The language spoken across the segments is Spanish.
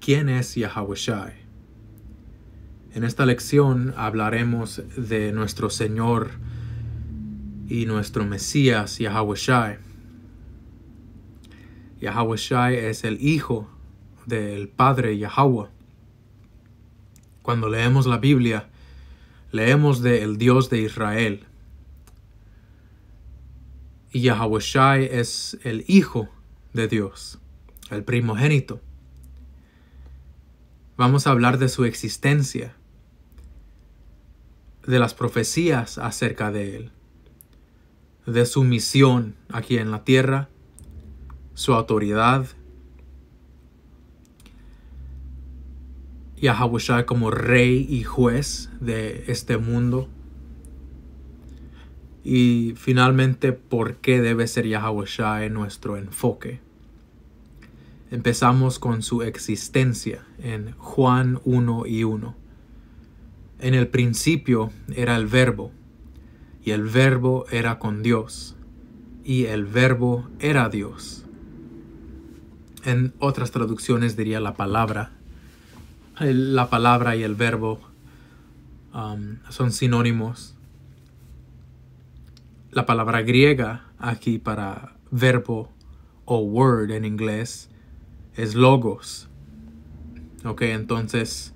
¿quién es Yahawashi? En esta lección hablaremos de nuestro Señor y nuestro Mesías, Yahawashi. Yahawashi es el Hijo del Padre Yahweh. Cuando leemos la Biblia, leemos del Dios de Israel. Y Yahawashi es el Hijo de Dios, el primogénito. Vamos a hablar de su existencia, de las profecías acerca de él, de su misión aquí en la tierra, su autoridad, Yahawashi como rey y juez de este mundo, y finalmente por qué debe ser Yahawashi nuestro enfoque. Empezamos con su existencia en Juan 1:1. En el principio era el Verbo, y el Verbo era con Dios, y el Verbo era Dios. En otras traducciones diría la palabra. La palabra y el verbo son sinónimos. La palabra griega aquí para verbo o word en inglés es logos. Ok, entonces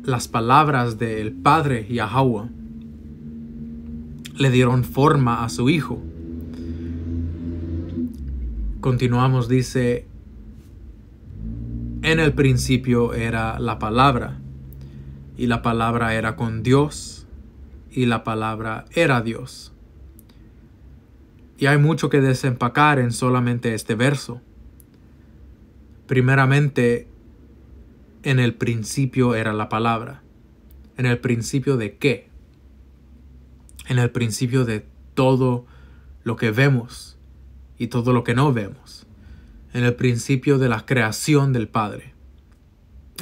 las palabras del Padre Yahweh le dieron forma a su Hijo. Continuamos, dice, en el principio era la palabra, y la palabra era con Dios, y la palabra era Dios. Y hay mucho que desempacar en solamente este verso. Primeramente, en el principio era la palabra. ¿En el principio de qué? En el principio de todo lo que vemos y todo lo que no vemos. En el principio de la creación del Padre.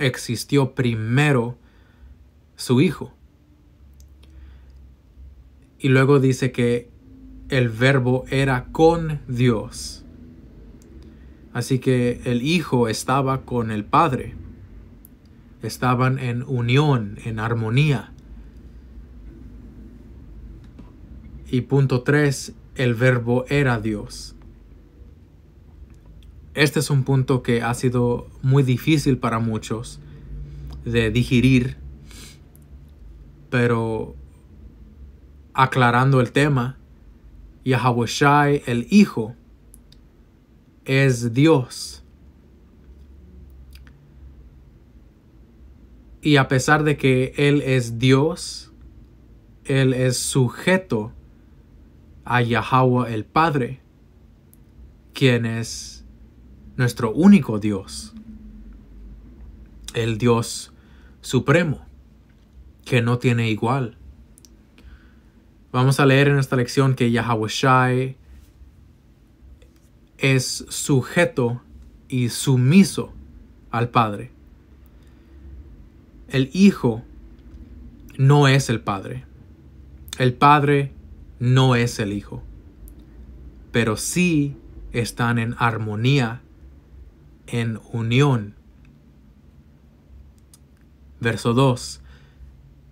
Existió primero su Hijo. Y luego dice que el Verbo era con Dios. Así que el Hijo estaba con el Padre. Estaban en unión, en armonía. Y punto 3, el Verbo era Dios. Este es un punto que ha sido muy difícil para muchos de digerir, pero aclarando el tema, Yahawashi, el Hijo, es Dios. Y a pesar de que Él es Dios, Él es sujeto a Yahweh el Padre, quien es nuestro único Dios, el Dios supremo, que no tiene igual. Vamos a leer en esta lección que Yahawashi es sujeto y sumiso al Padre. El Hijo no es el Padre. El Padre no es el Hijo. Pero sí están en armonía, en unión. Verso 2.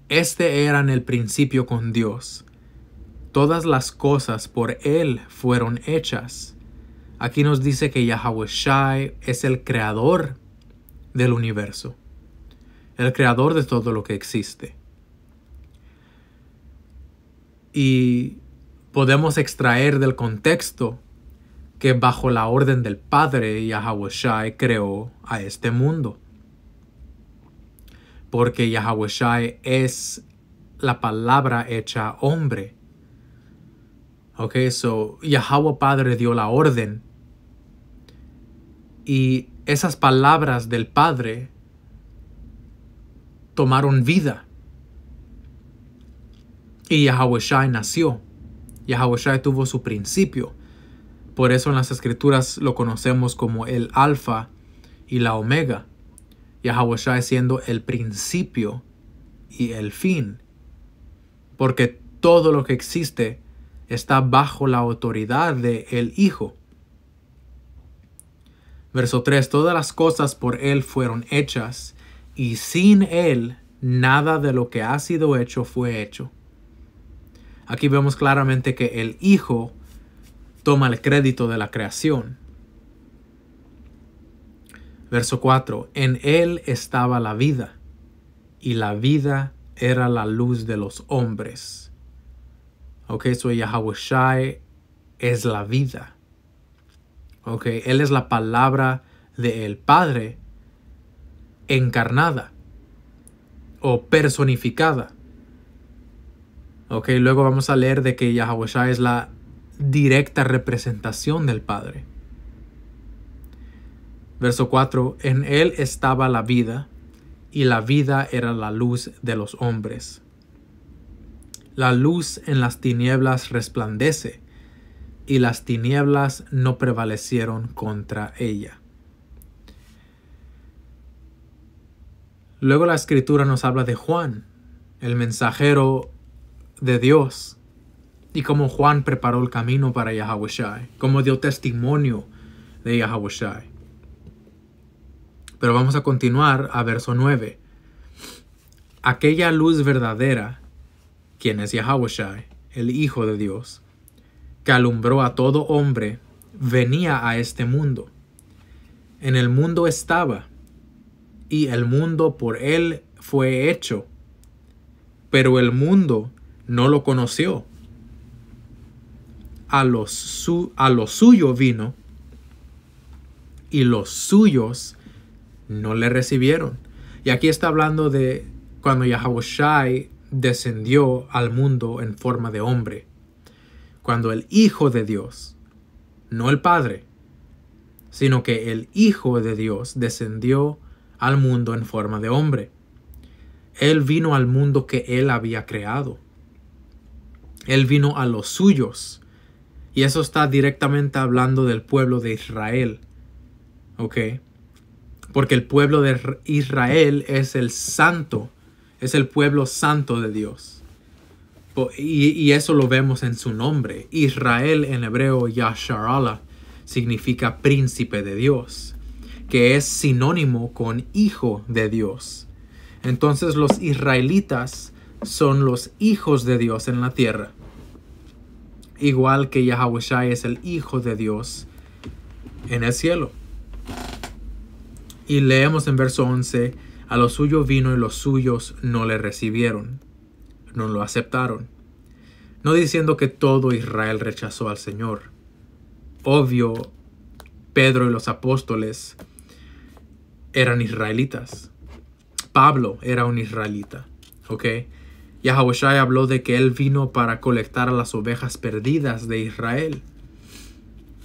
Este era en el principio con Dios. Todas las cosas por Él fueron hechas. Aquí nos dice que Yahawashi es el creador del universo. El creador de todo lo que existe. Y podemos extraer del contexto que bajo la orden del Padre, Yahawashi creó a este mundo. Porque Yahawashi es la palabra hecha hombre. Ok, so Yahweh Padre dio la orden. Y esas palabras del Padre tomaron vida. Y Yahawashi nació. Yahawashi tuvo su principio. Por eso en las Escrituras lo conocemos como el Alfa y la Omega. Yahawashi siendo el principio y el fin. Porque todo lo que existe está bajo la autoridad del Hijo. Verso 3, todas las cosas por Él fueron hechas, y sin Él nada de lo que ha sido hecho fue hecho. Aquí vemos claramente que el Hijo toma el crédito de la creación. Verso 4, en Él estaba la vida, y la vida era la luz de los hombres. Ok, so Yahawashi es la vida. Ok, Él es la palabra del Padre encarnada o personificada. Ok, luego vamos a leer de que Yahawashi es la directa representación del Padre. Verso 4, en Él estaba la vida, y la vida era la luz de los hombres. La luz en las tinieblas resplandece, y las tinieblas no prevalecieron contra ella. Luego la Escritura nos habla de Juan, el mensajero de Dios, y cómo Juan preparó el camino para Yahawashi, cómo dio testimonio de Yahawashi. Pero vamos a continuar a verso 9. Aquella luz verdadera, quien es Yahawashi, el Hijo de Dios, que alumbró a todo hombre, venía a este mundo. En el mundo estaba, y el mundo por Él fue hecho, pero el mundo no lo conoció. A lo suyo vino, y los suyos no le recibieron. Y aquí está hablando de cuando Yahawashi descendió al mundo en forma de hombre. Cuando el Hijo de Dios, no el Padre, sino que el Hijo de Dios descendió al mundo en forma de hombre. Él vino al mundo que Él había creado. Él vino a los suyos. Y eso está directamente hablando del pueblo de Israel. ¿Ok? Porque el pueblo de Israel es el santo, es el pueblo santo de Dios. Y eso lo vemos en su nombre. Israel en hebreo, Yasharala, significa príncipe de Dios, que es sinónimo con hijo de Dios. Entonces los israelitas son los hijos de Dios en la tierra. Igual que Yahawashi es el Hijo de Dios en el cielo. Y leemos en verso 11, a lo suyo vino y los suyos no le recibieron, no lo aceptaron. No diciendo que todo Israel rechazó al Señor. Obvio, Pedro y los apóstoles eran israelitas. Pablo era un israelita, ¿ok? Yahawashi habló de que Él vino para colectar a las ovejas perdidas de Israel,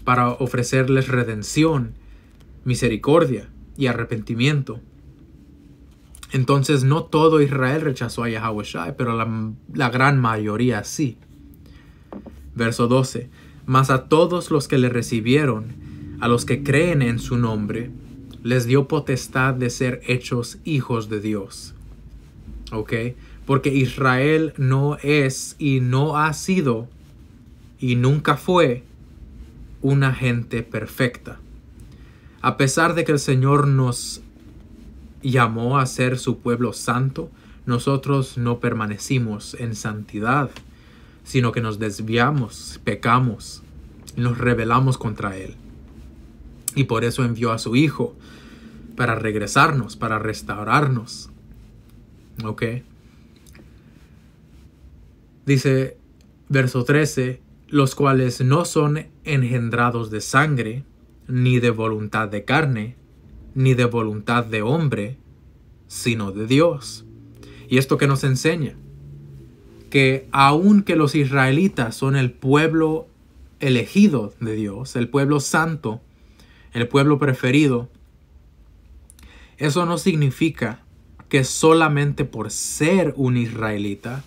para ofrecerles redención, misericordia y arrepentimiento. Entonces no todo Israel rechazó a Yahawashi, pero la gran mayoría sí. Verso 12. Mas a todos los que le recibieron, a los que creen en su nombre, les dio potestad de ser hechos hijos de Dios. ¿Ok? Porque Israel no es y no ha sido y nunca fue una gente perfecta. A pesar de que el Señor nos llamó a ser su pueblo santo, nosotros no permanecimos en santidad, sino que nos desviamos, pecamos, nos rebelamos contra Él. Y por eso envió a su Hijo, para regresarnos, para restaurarnos. ¿Ok? Dice, verso 13, los cuales no son engendrados de sangre, ni de voluntad de carne, ni de voluntad de hombre, sino de Dios. ¿Y esto qué nos enseña? Que aunque los israelitas son el pueblo elegido de Dios, el pueblo santo, el pueblo preferido, eso no significa que solamente por ser un israelita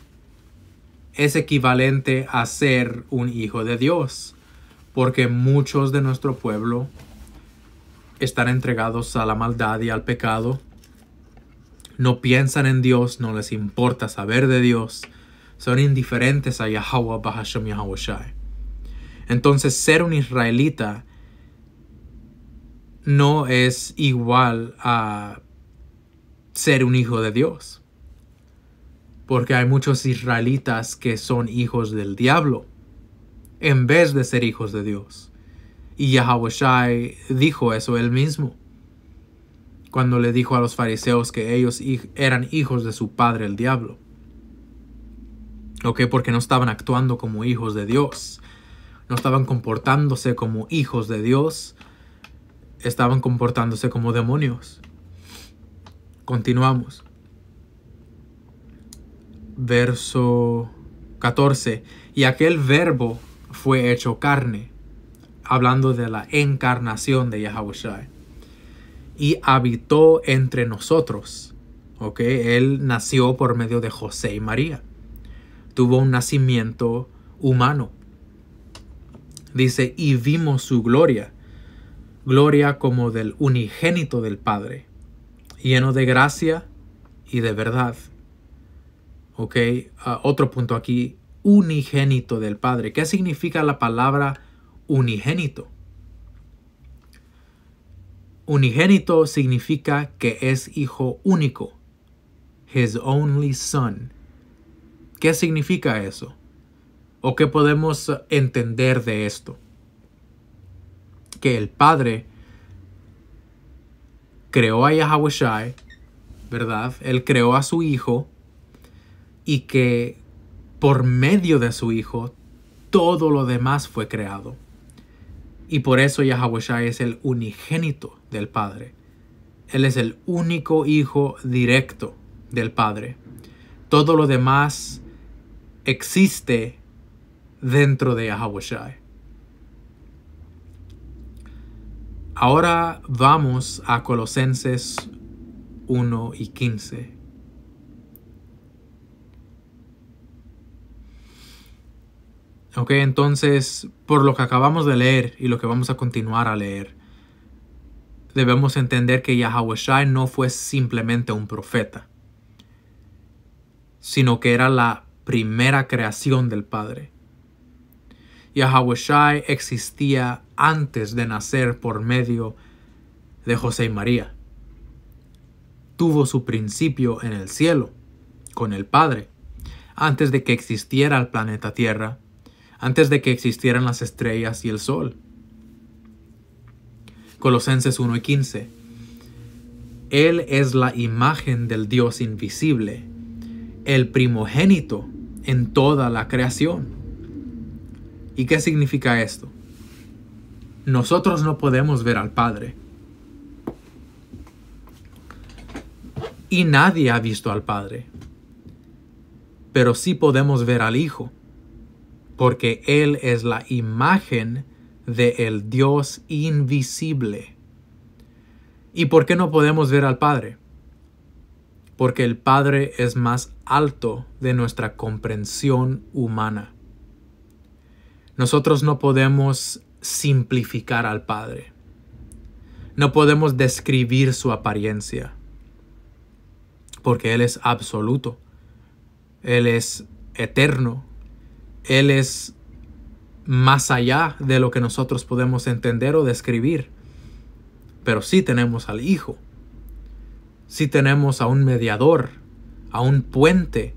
es equivalente a ser un hijo de Dios, porque muchos de nuestro pueblo están entregados a la maldad y al pecado, no piensan en Dios, no les importa saber de Dios, son indiferentes a Yahweh Bahashem Yahawashi. Entonces ser un israelita no es igual a ser un hijo de Dios. Porque hay muchos israelitas que son hijos del diablo en vez de ser hijos de Dios. Y Yahawashi dijo eso él mismo cuando le dijo a los fariseos que ellos eran hijos de su padre el diablo. Porque no estaban actuando como hijos de Dios. No estaban comportándose como hijos de Dios. Estaban comportándose como demonios. Continuamos. Verso 14. Y aquel verbo fue hecho carne, hablando de la encarnación de Yahawashi, y habitó entre nosotros. Él nació por medio de José y María. Tuvo un nacimiento humano. Dice, y vimos su gloria, gloria como del unigénito del Padre, lleno de gracia y de verdad. Otro punto aquí, unigénito del Padre. ¿Qué significa la palabra unigénito? Unigénito significa que es hijo único. His only son. ¿Qué significa eso? ¿O qué podemos entender de esto? Que el Padre creó a Yahawashi, ¿verdad? Él creó a su Hijo, y que por medio de su Hijo todo lo demás fue creado. Y por eso Yahawashi es el unigénito del Padre. Él es el único Hijo directo del Padre. Todo lo demás existe dentro de Yahawashi. Ahora vamos a Colosenses 1 y 15. Entonces, por lo que acabamos de leer y lo que vamos a continuar a leer, debemos entender que Yahawashi no fue simplemente un profeta, sino que era la primera creación del Padre. Yahawashi existía antes de nacer por medio de José y María. Tuvo su principio en el cielo, con el Padre, antes de que existiera el planeta Tierra, antes de que existieran las estrellas y el sol. Colosenses 1 y 15. Él es la imagen del Dios invisible, el primogénito en toda la creación. ¿Y qué significa esto? Nosotros no podemos ver al Padre. Y nadie ha visto al Padre. Pero sí podemos ver al Hijo, porque Él es la imagen del Dios invisible. ¿Y por qué no podemos ver al Padre? Porque el Padre es más alto de nuestra comprensión humana. Nosotros no podemos simplificar al Padre. No podemos describir su apariencia, porque Él es absoluto. Él es eterno. Él es más allá de lo que nosotros podemos entender o describir. Pero sí tenemos al Hijo. Sí tenemos a un mediador, a un puente,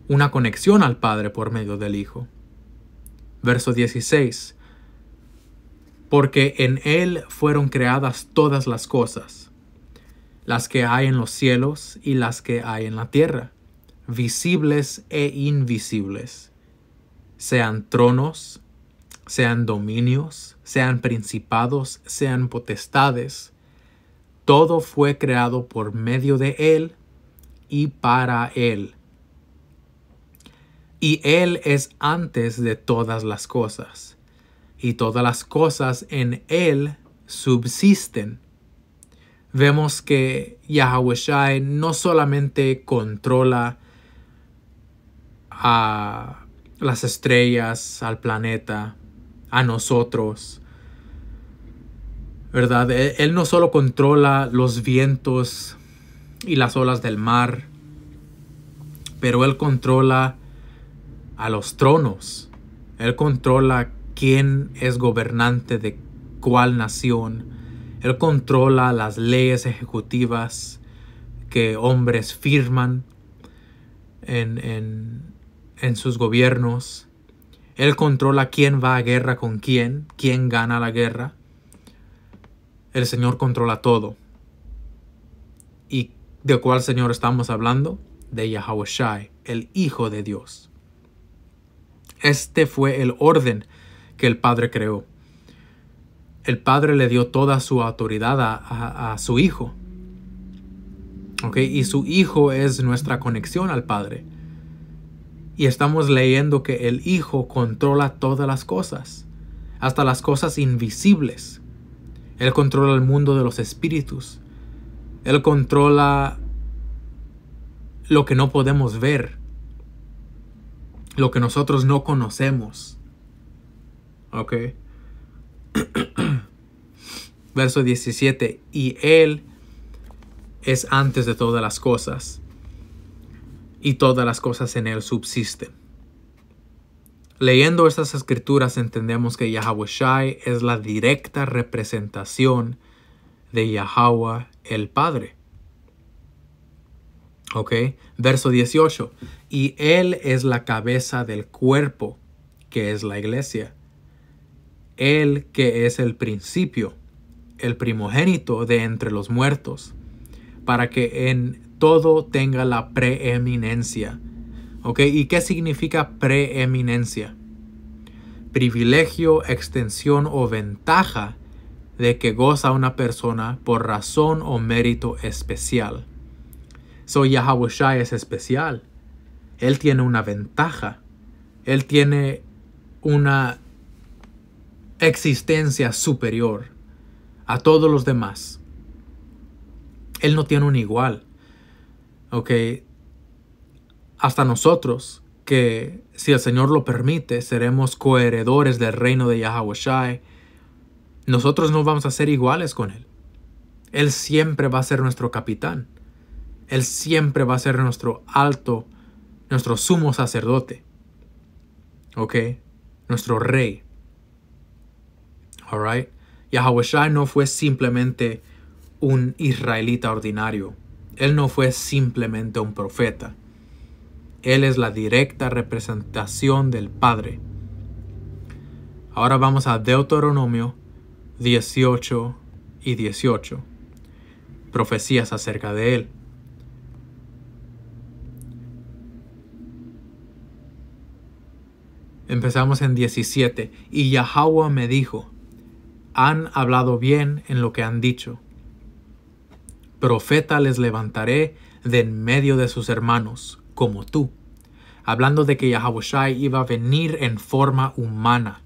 una conexión al Padre por medio del Hijo. Verso 16. Porque en Él fueron creadas todas las cosas, las que hay en los cielos y las que hay en la tierra, visibles e invisibles, sean tronos, sean dominios, sean principados, sean potestades. Todo fue creado por medio de Él y para Él. Y Él es antes de todas las cosas, y todas las cosas en Él subsisten. Vemos que Yahawashi no solamente controla a las estrellas, al planeta, a nosotros, ¿verdad? Él no solo controla los vientos y las olas del mar, pero Él controla a los tronos. Él controla quién es gobernante de cuál nación. Él controla las leyes ejecutivas que hombres firman en sus gobiernos. Él controla quién va a guerra con quién gana la guerra. El Señor controla todo. ¿Y de cuál Señor estamos hablando? De Yahawashi, el Hijo de Dios. Este fue el orden que el Padre creó. El Padre le dio toda su autoridad a su Hijo. Y su Hijo es nuestra conexión al Padre. Y estamos leyendo que el Hijo controla todas las cosas, hasta las cosas invisibles. Él controla el mundo de los espíritus. Él controla lo que no podemos ver, lo que nosotros no conocemos. Verso 17. Y Él es antes de todas las cosas, y todas las cosas en Él subsisten. Leyendo estas escrituras entendemos que Yahawashi es la directa representación de Yahweh el Padre. Verso 18. Y Él es la cabeza del cuerpo, que es la iglesia. Él que es el principio, el primogénito de entre los muertos, para que en todo tenga la preeminencia. ¿Y qué significa preeminencia? Privilegio, extensión o ventaja de que goza una persona por razón o mérito especial. Yahawashi es especial. Él tiene una ventaja. Él tiene una existencia superior a todos los demás. Él no tiene un igual. Hasta nosotros, que si el Señor lo permite, seremos coheredores del reino de Yahawashi. Nosotros no vamos a ser iguales con Él. Él siempre va a ser nuestro capitán. Él siempre va a ser nuestro sumo sacerdote. Nuestro rey. Alright. Yahawashi no fue simplemente un israelita ordinario. Él no fue simplemente un profeta. Él es la directa representación del Padre. Ahora vamos a Deuteronomio 18 y 18. Profecías acerca de Él. Empezamos en 17. Y Yahweh me dijo: han hablado bien en lo que han dicho. Profeta les levantaré de en medio de sus hermanos, como tú. Hablando de que Yahawashi iba a venir en forma humana.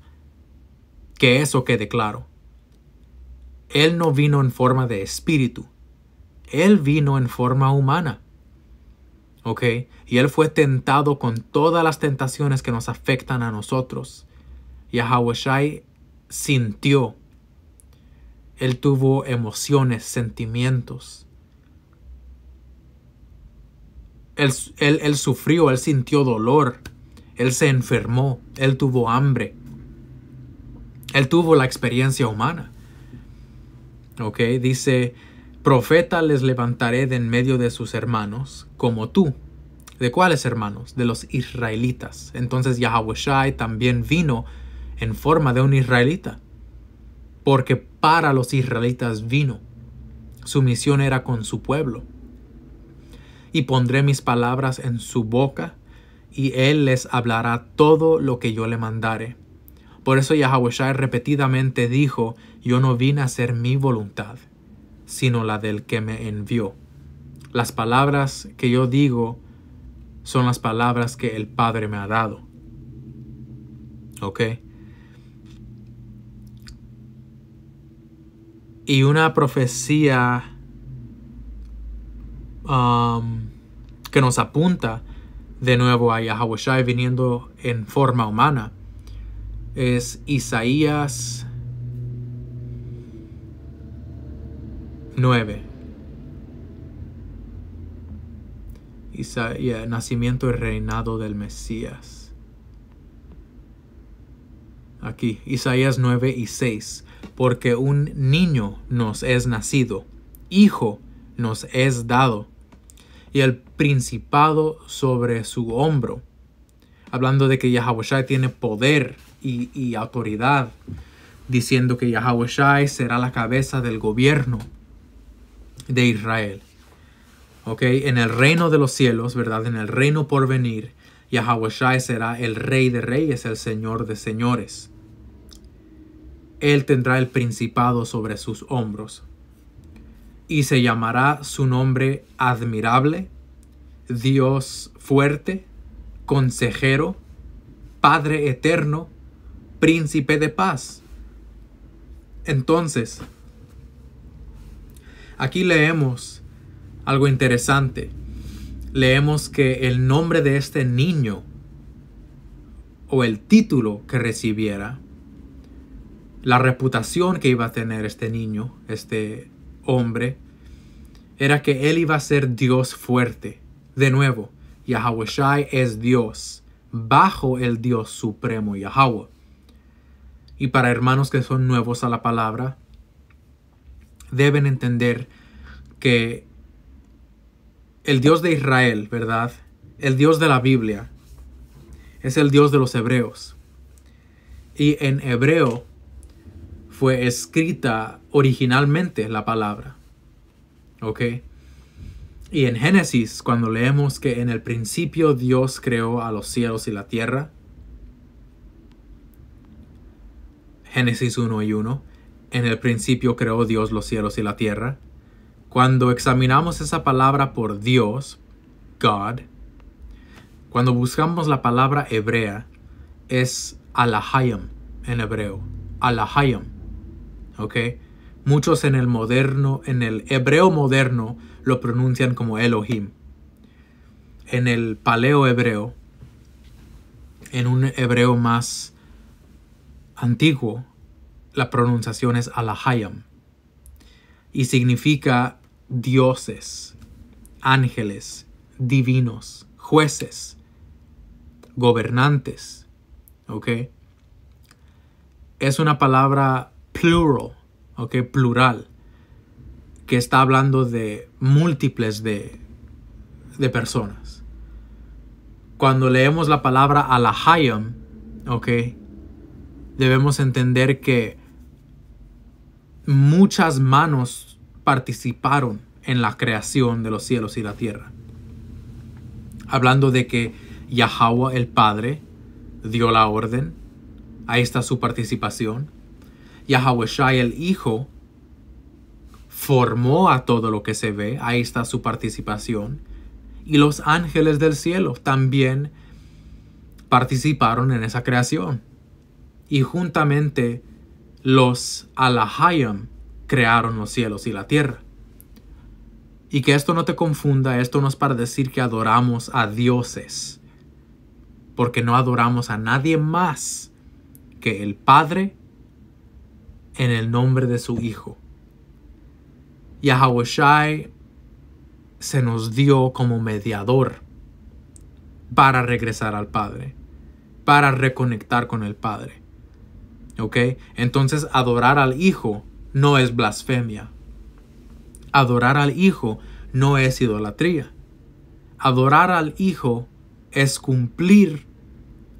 Que eso quede claro. Él no vino en forma de espíritu. Él vino en forma humana. Y Él fue tentado con todas las tentaciones que nos afectan a nosotros. Yahawashi sintió. Él tuvo emociones, sentimientos. Él sufrió, Él sintió dolor. Él se enfermó, Él tuvo hambre. Él tuvo la experiencia humana. Dice: profeta les levantaré de en medio de sus hermanos, como tú. ¿De cuáles hermanos? De los israelitas. Entonces Yahawashi también vino en forma de un israelita. Porque para los israelitas vino. Su misión era con su pueblo. Y pondré mis palabras en su boca, y Él les hablará todo lo que yo le mandare. Por eso Yahawashi repetidamente dijo: yo no vine a hacer mi voluntad, sino la del que me envió. Las palabras que yo digo son las palabras que el Padre me ha dado. Y una profecía que nos apunta de nuevo a Yahawashi viniendo en forma humana es Isaías 9. Nacimiento y reinado del Mesías. aquí, Isaías 9:6. Porque un niño nos es nacido, hijo nos es dado, y el principado sobre su hombro. Hablando de que Yahawashi tiene poder y autoridad, diciendo que Yahawashi será la cabeza del gobierno de Israel. ¿Ok? En el reino de los cielos, ¿verdad? En el reino por venir, Yahawashi será el rey de reyes, el señor de señores. Él tendrá el principado sobre sus hombros. Y se llamará su nombre admirable, Dios fuerte, consejero, Padre eterno, príncipe de paz. Entonces, aquí leemos algo interesante. Leemos que el nombre de este niño, o el título que recibiera, la reputación que iba a tener este niño, este hombre, era que él iba a ser Dios fuerte. De nuevo, Yahawashi es Dios, bajo el Dios supremo Yahweh. Y para hermanos que son nuevos a la palabra, deben entender que el Dios de Israel, ¿verdad? El Dios de la Biblia es el Dios de los hebreos. Y en hebreo fue escrita originalmente la palabra. ¿Ok? Y en Génesis, cuando leemos que en el principio Dios creó a los cielos y la tierra, Génesis 1:1, en el principio creó Dios los cielos y la tierra. Cuando examinamos esa palabra por Dios, God, cuando buscamos la palabra hebrea, es Alahayim en hebreo. Alahayim. ¿Ok? Muchos en el hebreo moderno, lo pronuncian como Elohim. En el paleo hebreo, en un hebreo más antiguo, la pronunciación es Alahayim. Y significa dioses, ángeles, divinos, jueces, gobernantes. ¿Ok? Es una palabra plural, ¿ok? Plural, que está hablando de múltiples de personas. Cuando leemos la palabra Alahayim, ¿ok? Debemos entender que muchas manos participaron en la creación de los cielos y la tierra. Hablando de que Yahweh el Padre dio la orden, ahí está su participación. Yahawashi el Hijo formó a todo lo que se ve, ahí está su participación. Y los ángeles del cielo también participaron en esa creación. Y juntamente los Alahayim crearon los cielos y la tierra. Y que esto no te confunda, esto no es para decir que adoramos a dioses, porque no adoramos a nadie más que el Padre en el nombre de su Hijo. Yahawashi se nos dio como mediador para regresar al Padre, para reconectar con el Padre. ¿Ok? Entonces adorar al Hijo no es blasfemia. Adorar al Hijo no es idolatría. Adorar al Hijo es cumplir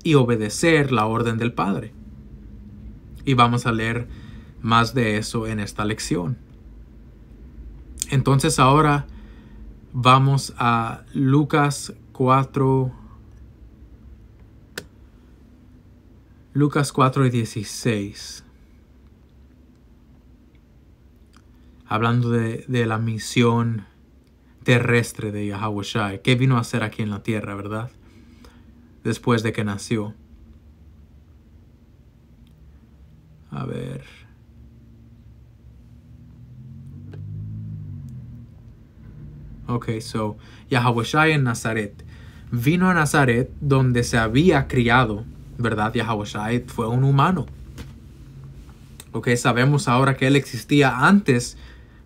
y obedecer la orden del Padre. Y vamos a leer más de eso en esta lección. Entonces ahora vamos a Lucas 4:16. Hablando de la misión terrestre de Yahawashi. ¿Qué vino a hacer aquí en la tierra, verdad? Después de que nació. A ver. Ok, so Yahawashi en Nazaret. Vino a Nazaret donde se había criado, ¿verdad? Yahawashi fue un humano. Ok, sabemos ahora que él existía antes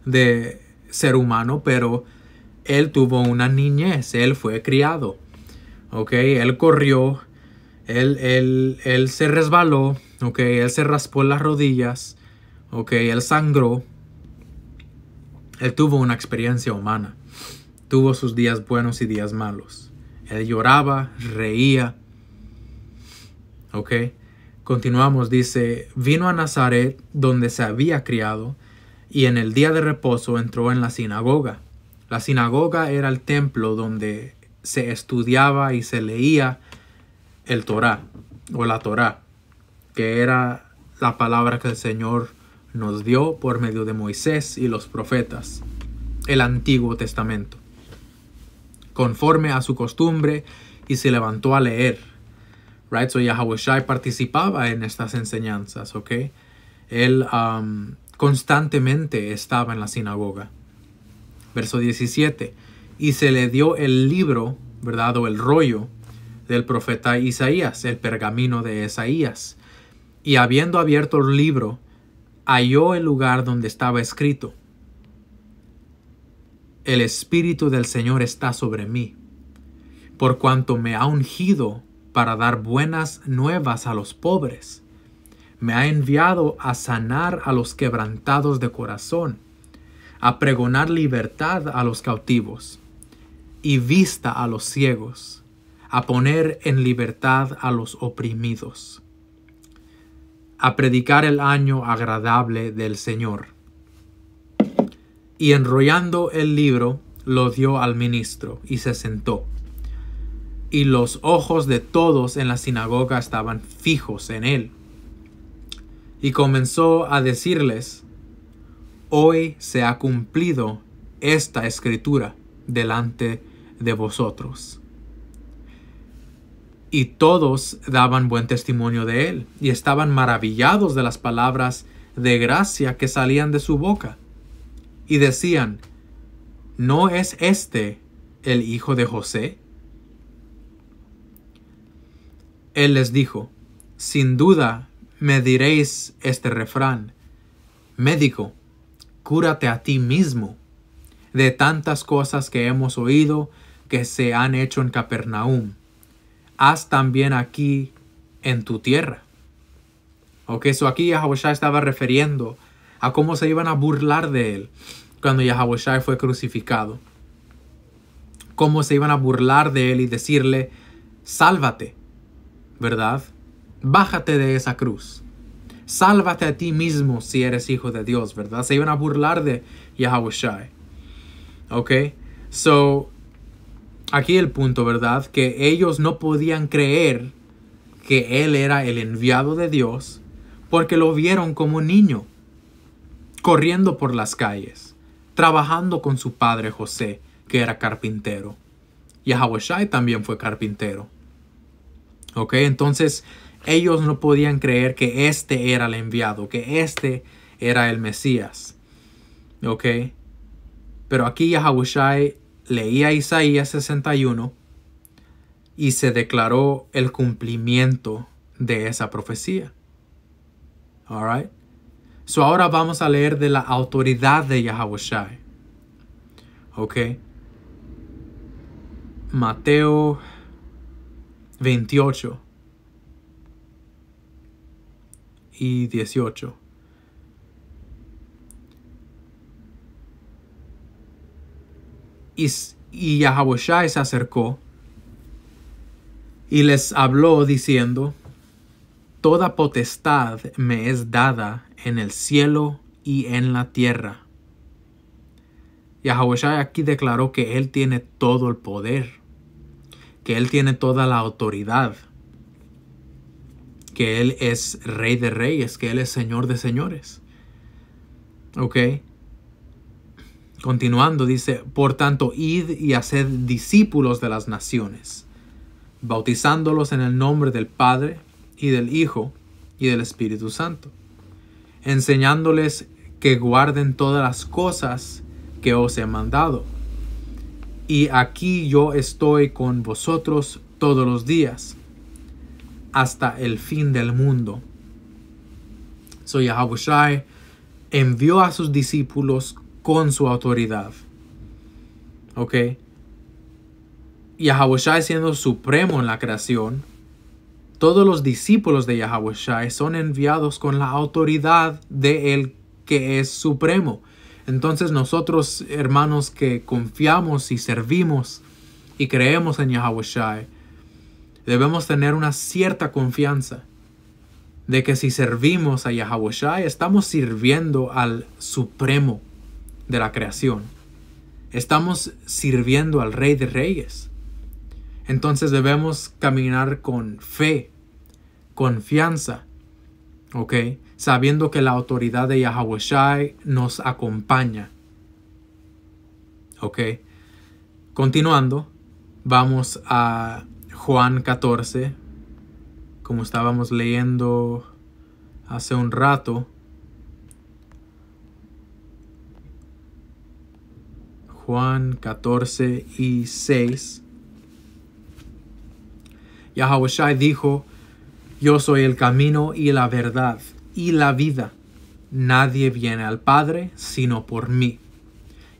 de ser humano, pero él tuvo una niñez, él fue criado. Ok, él corrió, él se resbaló, Ok, él se raspó las rodillas. Ok, él sangró. Él tuvo una experiencia humana. Tuvo sus días buenos y días malos. Él lloraba, reía. Ok. Continuamos, dice, vino a Nazaret, donde se había criado, y en el día de reposo entró en la sinagoga. La sinagoga era el templo donde se estudiaba y se leía el Torá, o la Torá, que era la palabra que el Señor nos dio por medio de Moisés y los profetas, el Antiguo Testamento. Conforme a su costumbre, y se levantó a leer. Right? So Yahawashi participaba en estas enseñanzas, ¿ok? Él constantemente estaba en la sinagoga. Verso 17. Y se le dio el libro, ¿verdad? O el rollo del profeta Isaías, el pergamino de Isaías. Y habiendo abierto el libro, halló el lugar donde estaba escrito: el Espíritu del Señor está sobre mí, por cuanto me ha ungido para dar buenas nuevas a los pobres. Me ha enviado a sanar a los quebrantados de corazón, a pregonar libertad a los cautivos y vista a los ciegos, a poner en libertad a los oprimidos, a predicar el año agradable del Señor. Y enrollando el libro, lo dio al ministro y se sentó. Y los ojos de todos en la sinagoga estaban fijos en él. Y comenzó a decirles: hoy se ha cumplido esta escritura delante de vosotros. Y todos daban buen testimonio de él, y estaban maravillados de las palabras de gracia que salían de su boca. Y decían: ¿no es este el hijo de José? Él les dijo: sin duda me diréis este refrán: médico, cúrate a ti mismo. De tantas cosas que hemos oído que se han hecho en Capernaum, haz también aquí en tu tierra. Ok, so aquí Yahawashi estaba refiriendo a cómo se iban a burlar de él cuando Yahawashi fue crucificado. Cómo se iban a burlar de él y decirle: sálvate, ¿verdad? Bájate de esa cruz. Sálvate a ti mismo si eres hijo de Dios, ¿verdad? Se iban a burlar de Yahawashi. Ok, so aquí el punto, ¿verdad? Que ellos no podían creer que él era el enviado de Dios porque lo vieron como un niño, corriendo por las calles, trabajando con su padre José, que era carpintero. Yahawashi también fue carpintero. Ok, entonces ellos no podían creer que este era el enviado, que este era el Mesías. Ok, pero aquí Yahawashi leía Isaías 61 y se declaró el cumplimiento de esa profecía. Alright. So ahora vamos a leer de la autoridad de Yahawashi. Ok. Mateo 28 y 18. Y Yahawashi se acercó y les habló diciendo: toda potestad me es dada en el cielo y en la tierra. Yahawashi aquí declaró que él tiene todo el poder, que él tiene toda la autoridad, que él es rey de reyes, que él es señor de señores. Ok. Continuando dice: por tanto, id y haced discípulos de las naciones, bautizándolos en el nombre del Padre y del Hijo y del Espíritu Santo, enseñándoles que guarden todas las cosas que os he mandado. Y aquí yo estoy con vosotros todos los días, hasta el fin del mundo. So Yahawashi envió a sus discípulos con su autoridad. Ok. Yahawashi siendo supremo en la creación, Todos los discípulos de Yahawashi son enviados con la autoridad de Él que es supremo. Entonces nosotros, hermanos, que confiamos y servimos y creemos en Yahawashi, debemos tener una cierta confianza de que si servimos a Yahawashi, estamos sirviendo al supremo de la creación. Estamos sirviendo al Rey de Reyes. Entonces debemos caminar con fe, confianza, ¿ok? Sabiendo que la autoridad de Yahawashi nos acompaña, ¿ok? Continuando, vamos a Juan 14, como estábamos leyendo hace un rato. Juan 14 y 6. Yahawashi dijo: yo soy el camino y la verdad y la vida. Nadie viene al Padre sino por mí.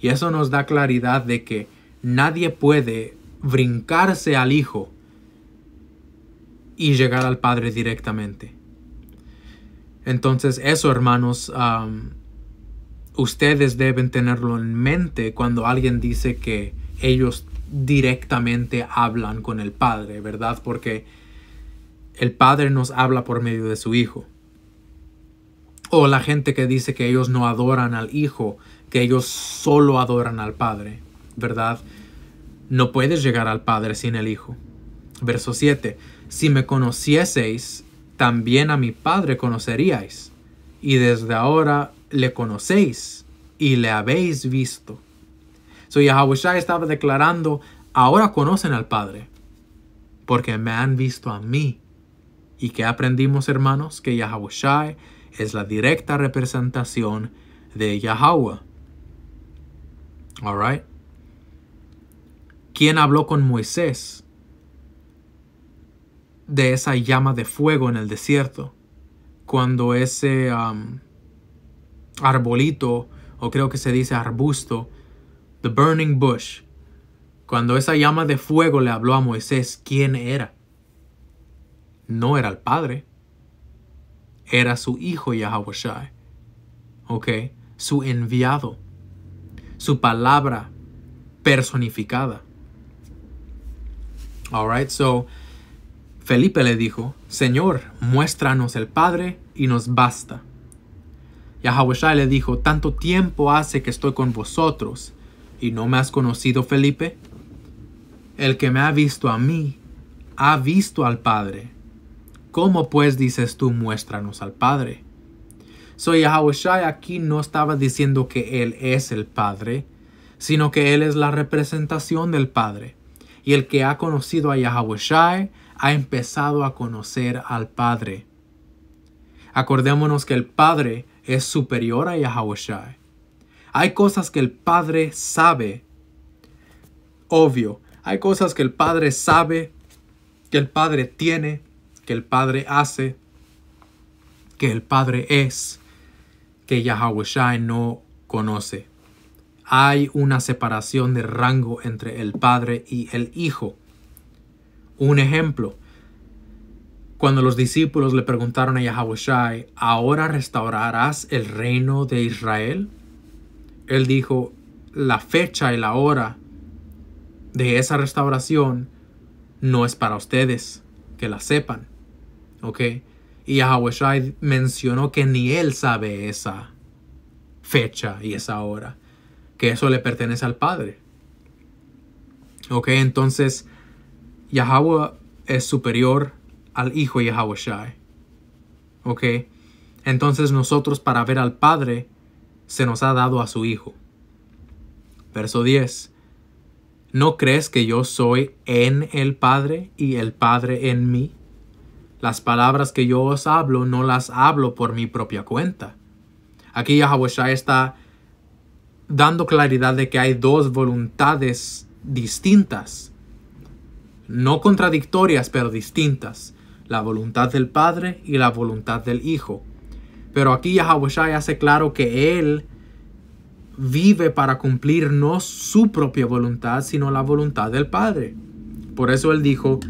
Y eso nos da claridad de que nadie puede brincarse al Hijo y llegar al Padre directamente. Entonces eso, hermanos, ustedes deben tenerlo en mente cuando alguien dice que ellos directamente hablan con el Padre, ¿verdad? Porque el Padre nos habla por medio de su Hijo. O la gente que dice que ellos no adoran al Hijo, que ellos solo adoran al Padre, ¿verdad? No puedes llegar al Padre sin el Hijo. Verso 7. Si me conocieseis, también a mi Padre conoceríais, y desde ahora le conocéis y le habéis visto. So Yahawashi estaba declarando: ahora conocen al Padre, porque me han visto a mí. ¿Y qué aprendimos, hermanos? Que Yahawashi es la directa representación de Yahweh. Alright. ¿Quién habló con Moisés de esa llama de fuego en el desierto? Cuando ese arbolito, o creo que se dice arbusto, the burning bush, cuando esa llama de fuego le habló a Moisés, ¿quién era? No era el Padre. Era su Hijo Yahawashi. ¿Ok? Su enviado. Su palabra personificada. Alright, so Felipe le dijo: Señor, muéstranos el Padre y nos basta. Yahawashi le dijo: tanto tiempo hace que estoy con vosotros y no me has conocido, Felipe. El que me ha visto a mí, ha visto al Padre. ¿Cómo pues dices tú, muéstranos al Padre? So Yahawashi aquí no estaba diciendo que Él es el Padre, sino que Él es la representación del Padre. Y el que ha conocido a Yahawashi ha empezado a conocer al Padre. Acordémonos que el Padre es superior a Yahawashi. Hay cosas que el Padre sabe. Obvio, hay cosas que el Padre sabe, que el Padre tiene, que el Padre hace, que el Padre es, que Yahawashi no conoce. Hay una separación de rango entre el Padre y el Hijo. Un ejemplo, cuando los discípulos le preguntaron a Yahawashi: ¿ahora restaurarás el reino de Israel? Él dijo: la fecha y la hora de esa restauración no es para ustedes, que la sepan. ¿Ok? Y Yahawashi mencionó que ni él sabe esa fecha y esa hora, que eso le pertenece al Padre. ¿Ok? Entonces Yahweh es superior al Hijo Yahawashi. ¿Ok? Entonces nosotros, para ver al Padre, se nos ha dado a su Hijo. Verso 10. ¿No crees que yo soy en el Padre y el Padre en mí? Las palabras que yo os hablo no las hablo por mi propia cuenta. Aquí Yahawashi está dando claridad de que hay dos voluntades distintas. No contradictorias, pero distintas. La voluntad del Padre y la voluntad del Hijo. Pero aquí Yahawashi hace claro que Él vive para cumplir no su propia voluntad, sino la voluntad del Padre. Por eso Él dijo: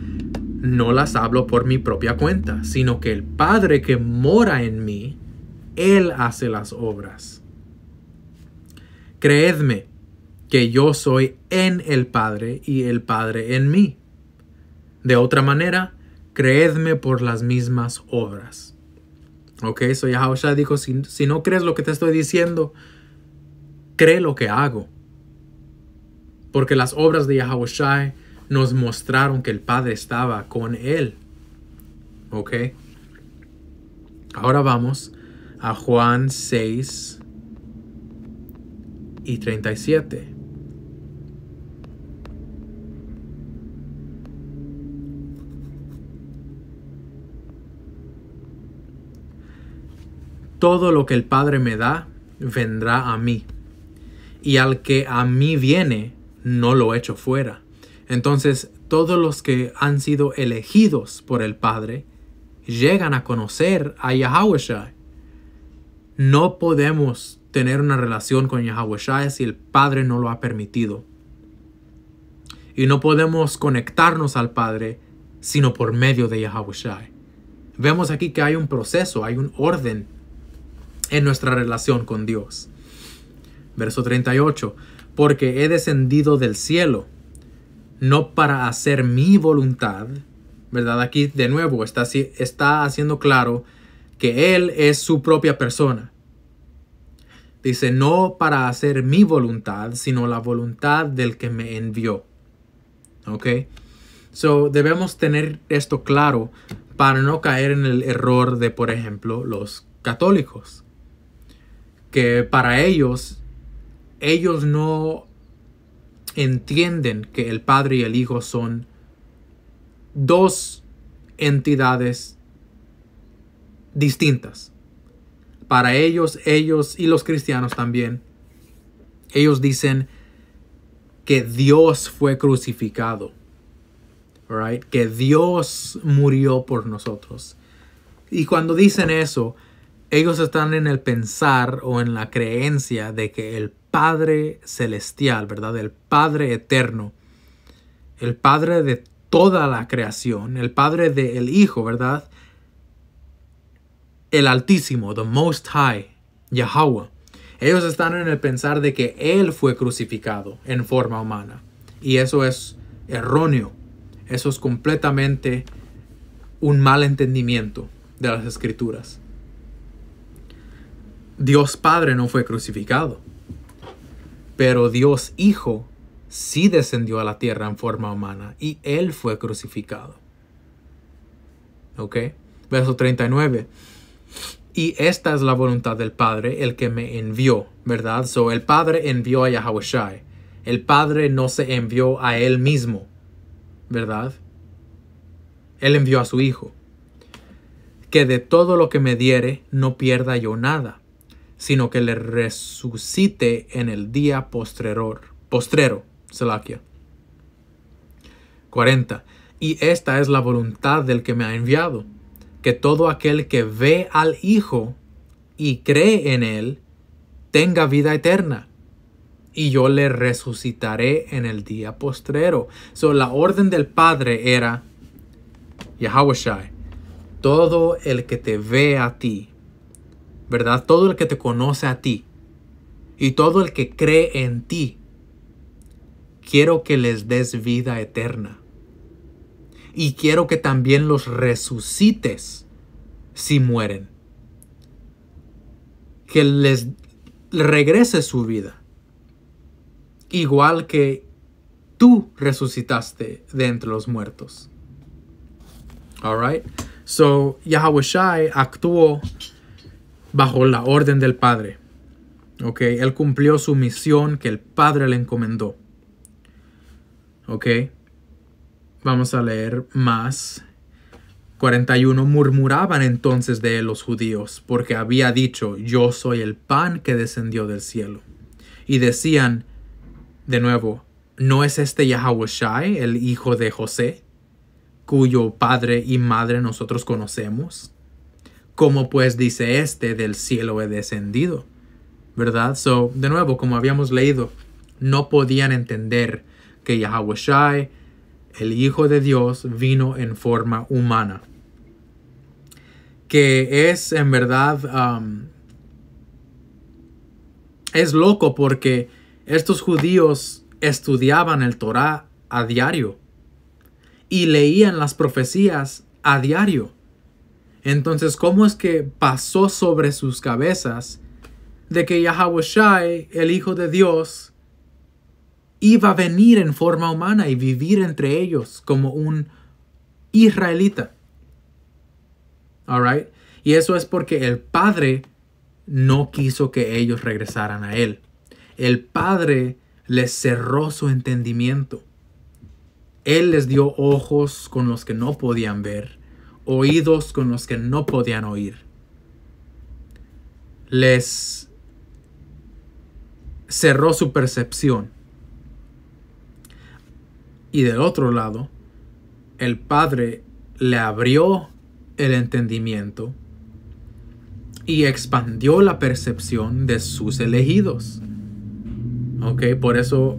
no las hablo por mi propia cuenta, sino que el Padre que mora en mí, Él hace las obras. Creedme que yo soy en el Padre y el Padre en mí. De otra manera, creedme por las mismas obras. Ok, so Yahushua dijo, si no crees lo que te estoy diciendo, cree lo que hago. Porque las obras de Yahushua nos mostraron que el Padre estaba con Él. Ok. Ahora vamos a Juan 6 y 37. Todo lo que el Padre me da, vendrá a mí. Y al que a mí viene, no lo echo fuera. Entonces, todos los que han sido elegidos por el Padre, llegan a conocer a Yahushua. No podemos tener una relación con Yahushua si el Padre no lo ha permitido. Y no podemos conectarnos al Padre sino por medio de Yahushua. Vemos aquí que hay un proceso, hay un orden en nuestra relación con Dios. Verso 38. Porque he descendido del cielo, no para hacer mi voluntad. ¿Verdad? Aquí de nuevo está haciendo claro que Él es su propia persona. Dice, no para hacer mi voluntad, sino la voluntad del que me envió. ¿Ok? So, debemos tener esto claro para no caer en el error de, por ejemplo, los católicos. Que para ellos no entienden que el Padre y el Hijo son dos entidades distintas. Para ellos y los cristianos también, ellos dicen que Dios fue crucificado, right? Que Dios murió por nosotros. Y cuando dicen eso, ellos están en el pensar o en la creencia de que el Padre celestial, ¿verdad? El Padre eterno, el Padre de toda la creación, el Padre del Hijo, ¿verdad? El Altísimo, the Most High, Yahweh. Ellos están en el pensar de que Él fue crucificado en forma humana. Y eso es erróneo. Eso es completamente un mal entendimiento de las Escrituras. Dios Padre no fue crucificado, pero Dios Hijo sí descendió a la tierra en forma humana y Él fue crucificado. ¿Ok? Verso 39. Y esta es la voluntad del Padre, el que me envió, ¿verdad? So, el Padre envió a Yahushua. El Padre no se envió a Él mismo, ¿verdad? Él envió a su Hijo. Que de todo lo que me diere no pierda yo nada, sino que le resucite en el día postrero, Selakia. 40. Y esta es la voluntad del que me ha enviado, que todo aquel que ve al Hijo y cree en Él, tenga vida eterna, y yo le resucitaré en el día postrero. So, la orden del Padre era, Yahushua, todo el que te ve a ti, ¿verdad? Todo el que te conoce a ti y todo el que cree en ti, quiero que les des vida eterna. Y quiero que también los resucites si mueren. Que les regrese su vida. Igual que tú resucitaste de entre los muertos. Alright. So, Yahushua actuó bajo la orden del Padre. Ok. Él cumplió su misión que el Padre le encomendó. Ok. Vamos a leer más. 41. Murmuraban entonces de él los judíos, porque había dicho, yo soy el pan que descendió del cielo. Y decían, de nuevo, ¿no es este Yahushua, el hijo de José, cuyo padre y madre nosotros conocemos? ¿Cómo pues dice este, del cielo he descendido? ¿Verdad? So, de nuevo, como habíamos leído, no podían entender que Yahushua el Hijo de Dios vino en forma humana. Que es en verdad, es loco porque estos judíos estudiaban el Torá a diario y leían las profecías a diario. Entonces, ¿cómo es que pasó sobre sus cabezas de que Yahawashi, el Hijo de Dios, iba a venir en forma humana y vivir entre ellos como un israelita? Alright. Y eso es porque el Padre no quiso que ellos regresaran a Él. El Padre les cerró su entendimiento. Él les dio ojos con los que no podían ver, oídos con los que no podían oír. Les cerró su percepción. Y del otro lado, el Padre le abrió el entendimiento y expandió la percepción de sus elegidos. Ok, por eso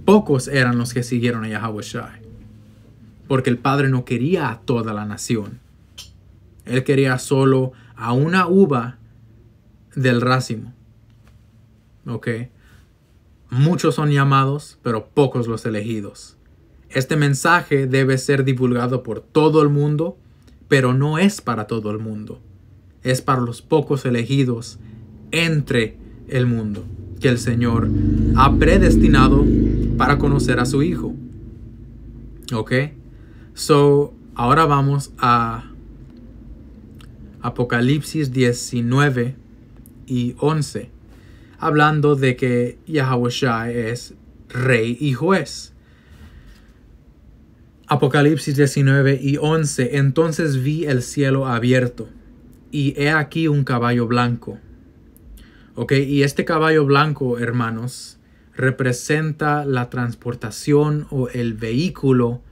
pocos eran los que siguieron a Yahawashi. Porque el Padre no quería a toda la nación. Él quería solo a una uva del racimo. Ok. Muchos son llamados, pero pocos los elegidos. Este mensaje debe ser divulgado por todo el mundo, pero no es para todo el mundo. Es para los pocos elegidos entre el mundo que el Señor ha predestinado para conocer a su Hijo. Ok. So, ahora vamos a Apocalipsis 19 y 11. Hablando de que Yahawashi es rey y juez. Apocalipsis 19 y 11. Entonces vi el cielo abierto, y he aquí un caballo blanco. Ok, y este caballo blanco, hermanos, representa la transportación o el vehículo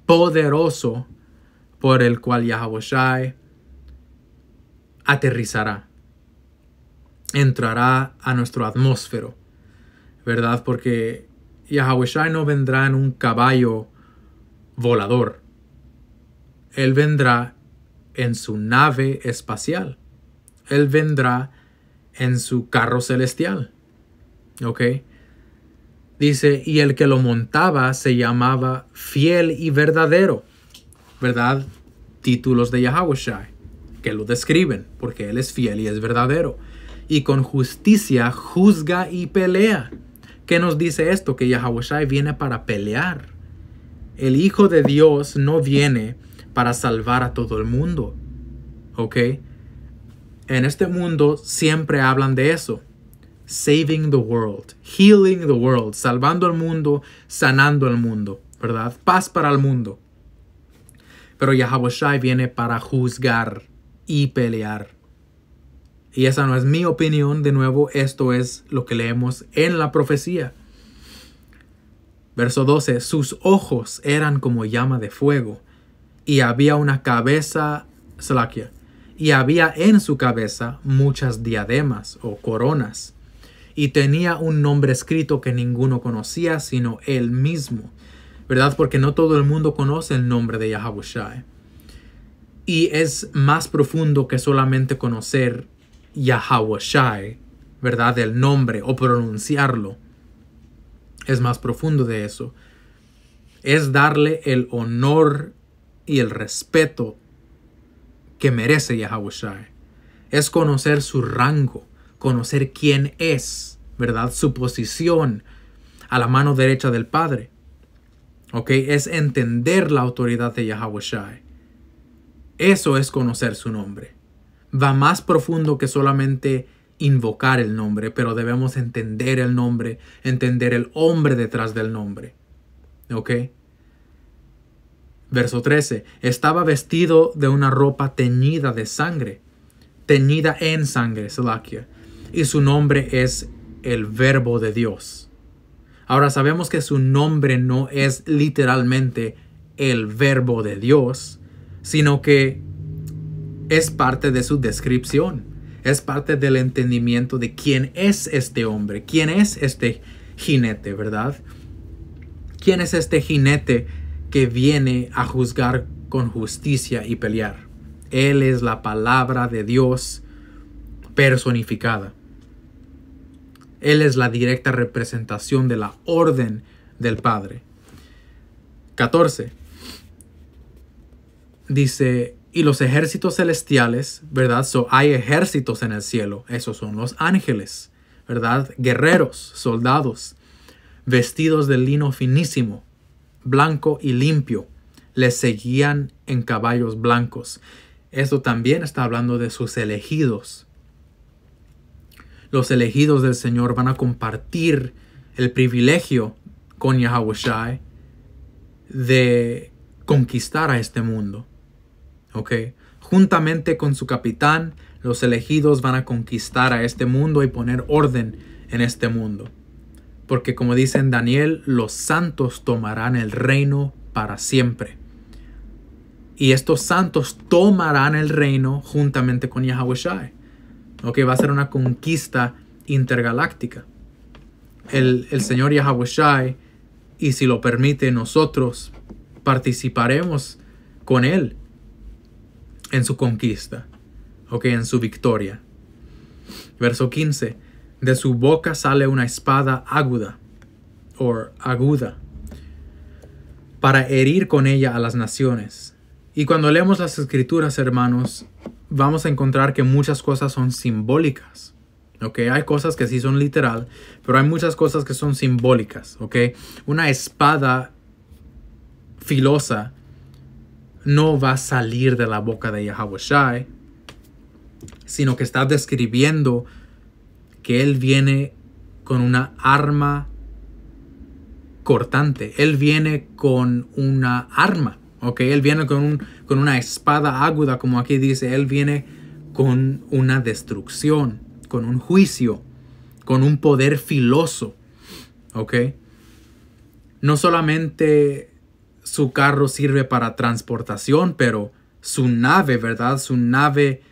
poderoso por el cual Yahawashi aterrizará. Entrará a nuestro atmósfero, ¿verdad? Porque Yahawashi no vendrá en un caballo volador. Él vendrá en su nave espacial. Él vendrá en su carro celestial. ¿Ok? Dice, y el que lo montaba se llamaba Fiel y Verdadero. ¿Verdad? Títulos de Yahawashi que lo describen, porque Él es fiel y es verdadero. Y con justicia juzga y pelea. ¿Qué nos dice esto? Que Yahawashi viene para pelear. El Hijo de Dios no viene para salvar a todo el mundo. ¿Ok? En este mundo siempre hablan de eso. Saving the world. Healing the world. Salvando el mundo. Sanando el mundo. ¿Verdad? Paz para el mundo. Pero Yahawashi viene para juzgar y pelear. Y esa no es mi opinión. De nuevo, esto es lo que leemos en la profecía. Verso 12. Sus ojos eran como llama de fuego, y había una cabeza, Salakia, y había en su cabeza muchas diademas o coronas, y tenía un nombre escrito que ninguno conocía sino él mismo, ¿verdad? Porque no todo el mundo conoce el nombre de Yahawashi. Y es más profundo que solamente conocer Yahawashi, ¿verdad? El nombre o pronunciarlo. Es más profundo de eso. Es darle el honor y el respeto que merece Yahawashi. Es conocer su rango, conocer quién es, ¿verdad? Su posición a la mano derecha del Padre. ¿Ok? Es entender la autoridad de Yahawashi. Eso es conocer su nombre. Va más profundo que solamente invocar el nombre, pero debemos entender el nombre, entender el hombre detrás del nombre. ¿Ok? Verso 13. Estaba vestido de una ropa teñida de sangre, teñida en sangre, Salakia, y su nombre es el Verbo de Dios. Ahora sabemos que su nombre no es literalmente el Verbo de Dios, sino que es parte de su descripción. Es parte del entendimiento de quién es este hombre, quién es este jinete, ¿verdad? ¿Quién es este jinete que viene a juzgar con justicia y pelear? Él es la palabra de Dios personificada. Él es la directa representación de la orden del Padre. 14. Dice, y los ejércitos celestiales, ¿verdad? Hay ejércitos en el cielo. Esos son los ángeles, ¿verdad? Guerreros, soldados, vestidos de lino finísimo, blanco y limpio. Les seguían en caballos blancos. Esto también está hablando de sus elegidos. Los elegidos del Señor van a compartir el privilegio con Yahawashi de conquistar a este mundo. ¿Ok? Juntamente con su capitán, los elegidos van a conquistar a este mundo y poner orden en este mundo. Porque como dice en Daniel, los santos tomarán el reino para siempre. Y estos santos tomarán el reino juntamente con Yahawashi. Ok, va a ser una conquista intergaláctica. El Señor Yahawashi, y si lo permite, nosotros participaremos con Él en su conquista, ok, en su victoria. Verso 15. De su boca sale una espada aguda, para herir con ella a las naciones. Y cuando leemos las escrituras, hermanos, vamos a encontrar que muchas cosas son simbólicas. Okay, hay cosas que sí son literal, pero hay muchas cosas que son simbólicas. Okay, una espada filosa no va a salir de la boca de Yahawashi, sino que está describiendo que Él viene con una arma cortante. Él viene con una arma. Okay, Él viene con una espada aguda, como aquí dice. Él viene con una destrucción, con un juicio, con un poder filoso. ¿Ok? No solamente su carro sirve para transportación, pero su nave, ¿verdad? Su nave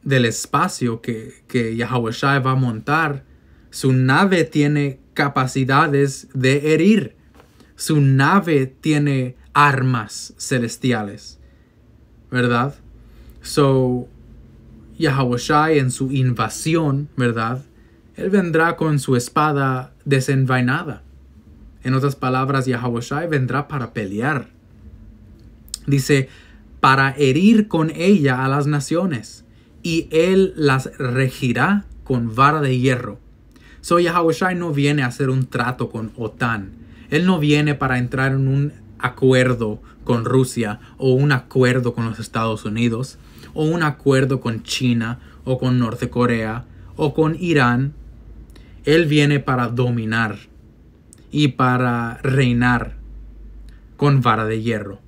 del espacio que Yahawashi va a montar, su nave tiene capacidades de herir. Su nave tiene armas celestiales, ¿verdad? Yahawashi en su invasión, ¿verdad? Él vendrá con su espada desenvainada. En otras palabras, Yahawashi vendrá para pelear. Dice, para herir con ella a las naciones, y Él las regirá con vara de hierro. Yahawashi no viene a hacer un trato con OTAN. Él no viene para entrar en un acuerdo con Rusia o un acuerdo con los Estados Unidos o un acuerdo con China o con Norte Corea o con Irán. Él viene para dominar y para reinar con vara de hierro.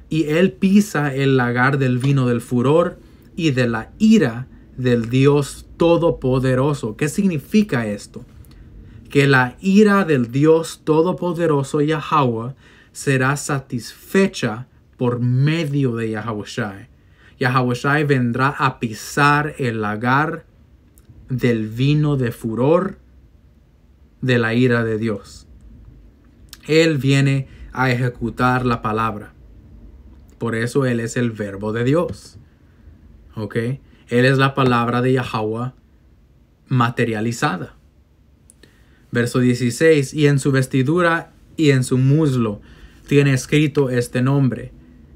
Y Él pisa el lagar del vino del furor y de la ira del Dios Todopoderoso. ¿Qué significa esto? Que la ira del Dios Todopoderoso Yahweh será satisfecha por medio de Yahawashi. Yahawashi vendrá a pisar el lagar del vino de furor de la ira de Dios. Él viene a ejecutar la palabra. Por eso Él es el verbo de Dios. ¿Ok? Él es la palabra de Yahweh materializada. Verso 16. Y en su vestidura y en su muslo tiene escrito este nombre: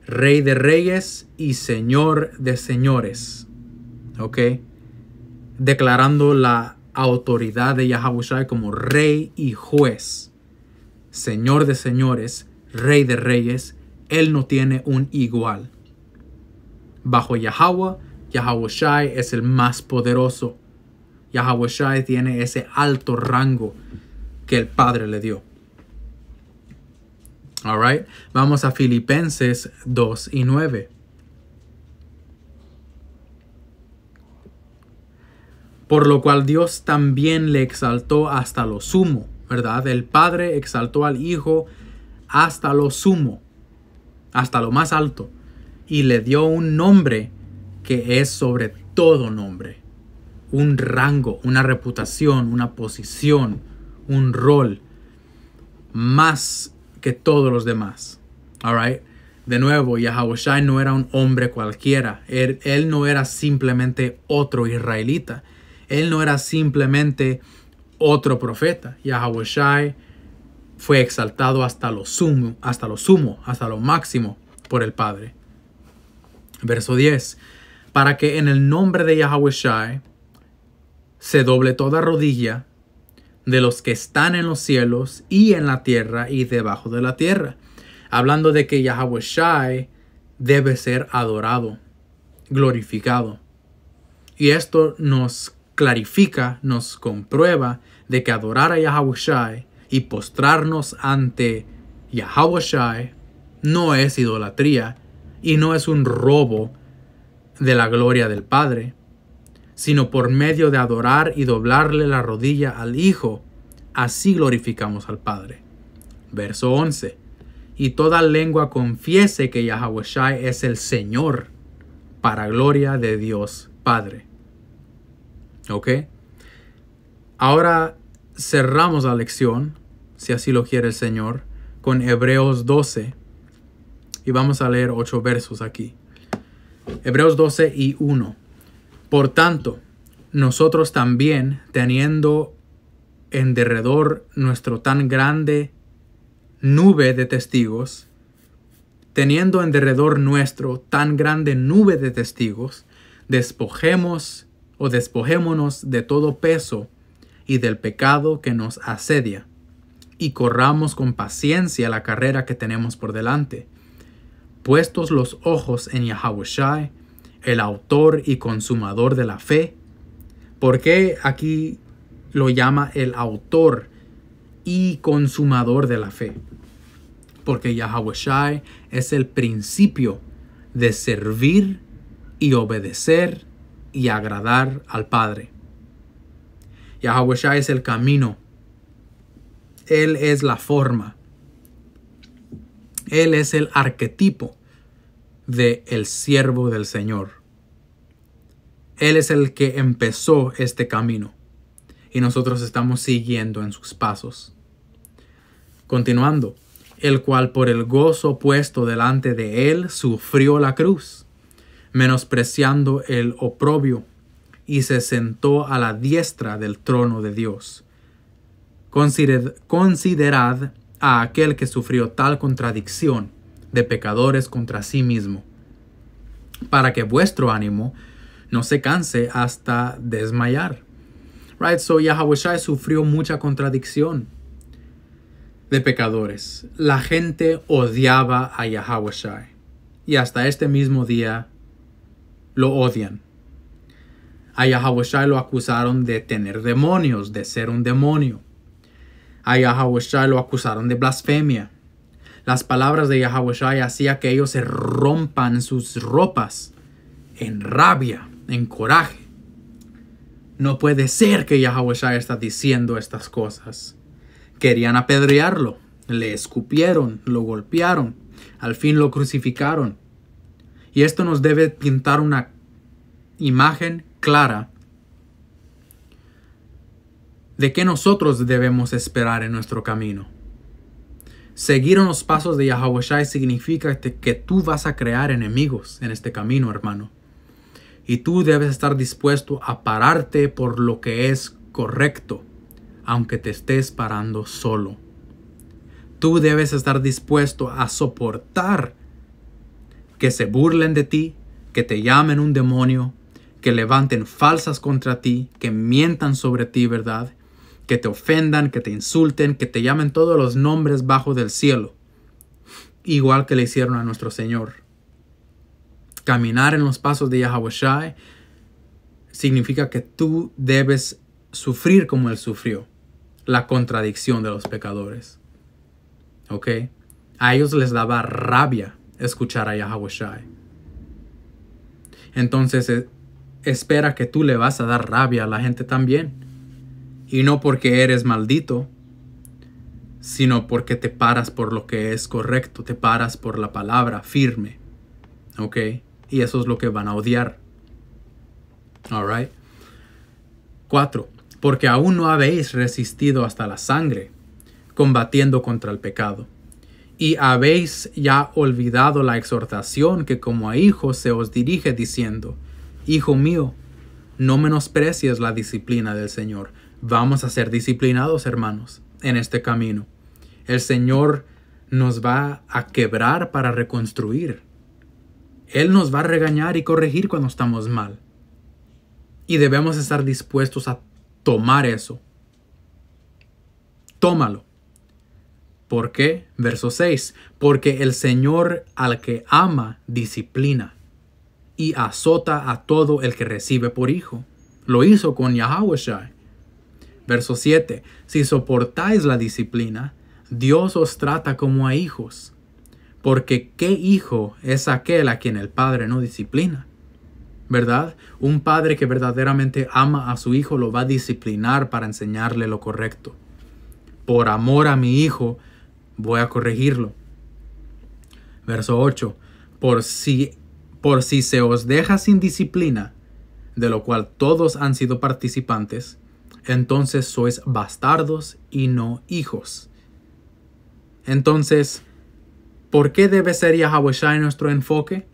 Rey de Reyes y Señor de Señores. ¿Ok? Declarando la autoridad de Yahawashi como Rey y Juez. Señor de Señores, Rey de Reyes. Él no tiene un igual. Bajo Yahweh, Yahawashi es el más poderoso. Yahawashi tiene ese alto rango que el Padre le dio. All right. Vamos a Filipenses 2:9. Por lo cual Dios también le exaltó hasta lo sumo, ¿verdad? El Padre exaltó al Hijo hasta lo sumo, hasta lo más alto, y le dio un nombre que es sobre todo nombre. Un rango, una reputación, una posición, un rol más que todos los demás. All right? De nuevo, Yahawashi no era un hombre cualquiera. Él no era simplemente otro israelita. Él no era simplemente otro profeta. Yahawashi fue exaltado hasta lo sumo, hasta lo máximo por el Padre. Verso 10. Para que en el nombre de Yahawashi se doble toda rodilla de los que están en los cielos y en la tierra y debajo de la tierra. Hablando de que Yahawashi debe ser adorado, glorificado. Y esto nos clarifica, nos comprueba de que adorar a Yahawashi y postrarnos ante Yahawashi no es idolatría y no es un robo de la gloria del Padre, sino por medio de adorar y doblarle la rodilla al Hijo, así glorificamos al Padre. Verso 11. Y toda lengua confiese que Yahawashi es el Señor, para gloria de Dios Padre. ¿Ok? Ahora cerramos la lección, si así lo quiere el Señor, con Hebreos 12. Y vamos a leer 8 versos aquí. Hebreos 12 y 1. Por tanto, nosotros también, teniendo en derredor nuestro tan grande nube de testigos, teniendo en derredor nuestro tan grande nube de testigos, despojémonos de todo peso y del pecado que nos asedia, y corramos con paciencia la carrera que tenemos por delante, puestos los ojos en Yahawashi, el autor y consumador de la fe. ¿Por qué aquí lo llama el autor y consumador de la fe? Porque Yahawashi es el principio de servir y obedecer y agradar al Padre. Yahawashi es el camino. Él es la forma. Él es el arquetipo de el siervo del Señor. Él es el que empezó este camino y nosotros estamos siguiendo en sus pasos. Continuando, el cual por el gozo puesto delante de él sufrió la cruz, menospreciando el oprobio, y se sentó a la diestra del trono de Dios. Considerad a aquel que sufrió tal contradicción de pecadores contra sí mismo, para que vuestro ánimo no se canse hasta desmayar. Right, so Yahawashi sufrió mucha contradicción de pecadores. La gente odiaba a Yahawashi y hasta este mismo día lo odian. A Yahawashi lo acusaron de tener demonios, de ser un demonio. A Yahawashi lo acusaron de blasfemia. Las palabras de Yahawashi hacían que ellos se rompan sus ropas en rabia, en coraje. No puede ser que Yahawashi está diciendo estas cosas. Querían apedrearlo, le escupieron, lo golpearon, al fin lo crucificaron. Y esto nos debe pintar una imagen clara de qué nosotros debemos esperar en nuestro camino. Seguir en los pasos de Yahawashi significa que tú vas a crear enemigos en este camino, hermano. Y tú debes estar dispuesto a pararte por lo que es correcto, aunque te estés parando solo. Tú debes estar dispuesto a soportar que se burlen de ti, que te llamen un demonio, que levanten falsas contra ti, que mientan sobre ti, ¿verdad? Que te ofendan, que te insulten, que te llamen todos los nombres bajo del cielo, igual que le hicieron a nuestro Señor. Caminar en los pasos de Yahawashi significa que tú debes sufrir como Él sufrió, la contradicción de los pecadores. ¿Ok? A ellos les daba rabia escuchar a Yahawashi. Entonces espera que tú le vas a dar rabia a la gente también. Y no porque eres maldito, sino porque te paras por lo que es correcto, te paras por la palabra firme. ¿Ok? Y eso es lo que van a odiar. Alright. 4. Porque aún no habéis resistido hasta la sangre, combatiendo contra el pecado. Y habéis ya olvidado la exhortación que como a hijos se os dirige diciendo: Hijo mío, no menosprecies la disciplina del Señor. Vamos a ser disciplinados, hermanos, en este camino. El Señor nos va a quebrar para reconstruir. Él nos va a regañar y corregir cuando estamos mal. Y debemos estar dispuestos a tomar eso. Tómalo. ¿Por qué? Verso 6. Porque el Señor al que ama disciplina y azota a todo el que recibe por hijo. Lo hizo con Yahawashi. Verso 7. Si soportáis la disciplina, Dios os trata como a hijos. Porque ¿qué hijo es aquel a quien el padre no disciplina? ¿Verdad? Un padre que verdaderamente ama a su hijo lo va a disciplinar para enseñarle lo correcto. Por amor a mi hijo, voy a corregirlo. Verso 8. Por si se os deja sin disciplina, de lo cual todos han sido participantes, entonces sois bastardos y no hijos. Entonces, ¿por qué debe ser Yahawashi nuestro enfoque?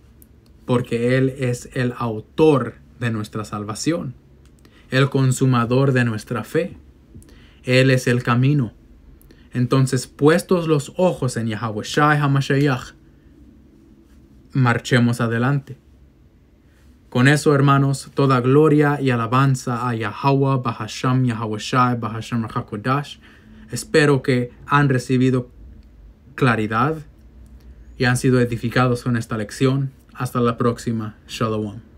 Porque Él es el autor de nuestra salvación, el consumador de nuestra fe. Él es el camino. Entonces, puestos los ojos en Yahawashi HaMashiach, marchemos adelante. Con eso, hermanos, toda gloria y alabanza a Yahweh, Bahasham Yahawashi, Bahasham HaKodash. Espero que han recibido claridad y han sido edificados con esta lección. Hasta la próxima. Shalom.